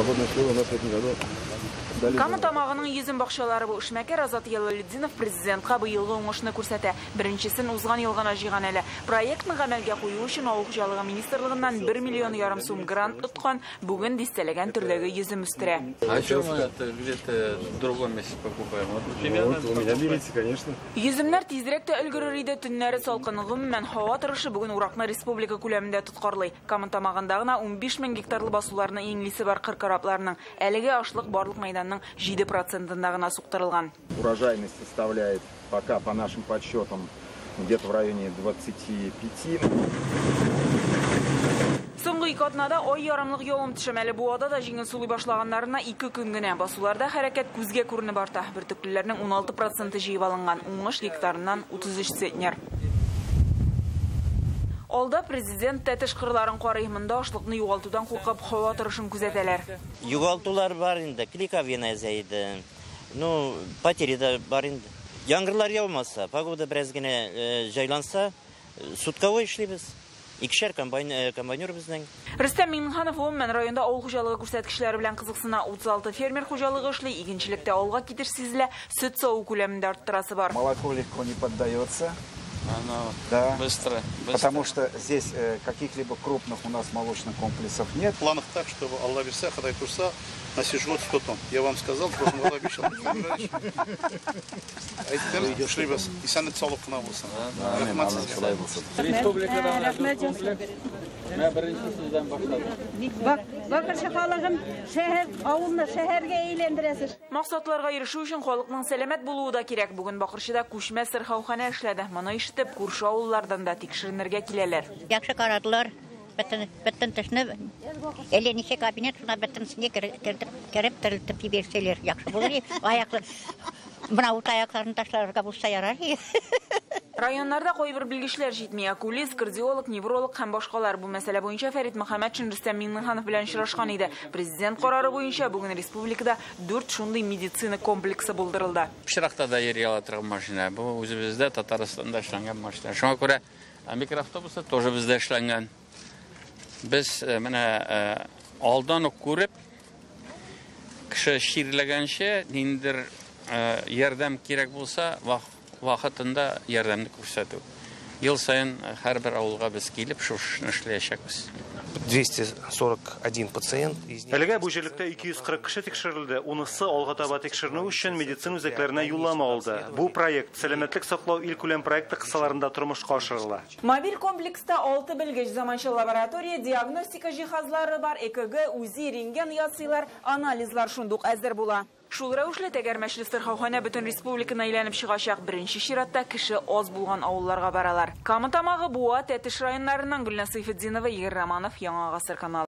Погодные условия у нас в этом году. Кама тамағының езін бақшалары бұл Шмәкер Азат Елалиддинов президентқа бұйылғы оңышыны көрсәті. Біріншісін ұзған елғана жиған әлі. Проектны ғамәлге қойу үшін ауыл қожалығы министрлігінен 1,5 миллион сум грант ұтқан бүгін дестелеген түрдегі езім үстірі. А что мы это где-то в другом месте покупаем? Вот у меня берите, конечно. Езімлер тезіректі үлгірірейді түннәрі салқынығым мен хауа тұрышы бүгін Урақны республика күлемінде тұтқарлай. Кама тамағындағына 15 000 гектарлы басуларының еңлесі бар қырқарапларының әліге ашлық барлық майданның 7%-ндағына суқтырылған. Урожайность составляет пока по нашим подсчетам где-то в районе 25. Соңғы екі атнада ой ярамлық yolum түшемәлі буада да жеңін сулай башлаганнарына 2 күн генә. Басуларда хәрәкәт күзгә күренеп арта. Бөртеклеләрнең 16% җыеп алынган, 10 гектарыннан 33 центнер. Алда президент тәтеш кырларын карый, монда ашлыкны югалтудан куркып һава торышын күзәтәләр. Югалтулар бар инде, кликовина зәйде. Ну, потери да бар инде. Яңгырлар яумаса, погода бераз генә җайланса, сутковой эшлибез. Икешәр комбайнер безнең. Рөстәм Минханов Умман районда авыл хуҗалыгы күрсәткечләре белән кызыксына. 36 фермер хуҗалыгы эшли, игенчелектә авылга китеш сизелә, сөт саву күләмендә арттырасы бар. Молоко легко не поддается. Оно Да, быстро. потому что здесь каких-либо крупных у нас молочных комплексов нет. В планах так, чтобы Алла Биса, Хадай Турса, на сижу 100 тонн. Я вам сказал, в прошлом году обещал. Әйттем, шрибас, и сәнет салып кына булсын. Bakırşı halkın avulunu şehirge eğlendiresiz. Максатларга ирешү өчен халыкның сәламәт булуы да кирәк. Бүген Бакырчыда күчмә сырхаухана эшләде. Моны ишетеп, күрше авыллардан да тикшеренергә киләләр. Яхшы карадылар. Бөтен тешне эленичә кабинет шуна бөтенсенә кереп терелтеп җибәрсәләр. Яхшы булыр. Аяклар бuna аякларын ташларга булса ярар. Районнарда кайбер белгечләр җитми. Окулист, кардиолог, невролог һәм башкалар бу мәсьәлә буенча Фәрит Мөхәммәтшин Рөстәм Миннеханов белән очрашкан иде. Президент карары буенча бүген республикада 4 шундый медицина комплексы булдырылды. Пычракта да йөри ала торган машина. Бу үзебездә Татарстанда эшләнгән машина. Шуңа күрә микроавтобусы тоже бездә эшләнгән. Без менә алдан ук күреп кеше ширләгәнчә ниндер ярдәм кирәк булса, вакытында ярдәмне күрсәтү. Ел сайын һәрбер авылга без килеп шуны эшләячәкбез. 241 пациент. Әлегә бу җирлектә 240 кеше тикшерелде. Унысы алга таба тикшеренү өчен медицина үзәкләренә юллама алды. Бу проект сәламәтлек саклау илкүләм проекты кысаларында тормышка ашырыла. Мобиль комплекста 6 белгеч заманча лаборатория, диагностика җиһазлары бар, ЭКГ, УЗИ, рентген ясыйлар, анализлар шундук әзер була. Шул рәвешле тәгәрмәчле сырхаухана бөтен республиканы әйләнеп чыгачак. Беренче чиратта кеше аз булган авылларга баралар. Кама тамагы Буа, Тәтеш районнарыннан Гөлнәс Сайфетдинова, Игорь Романов, Яңа Гасыр каналы.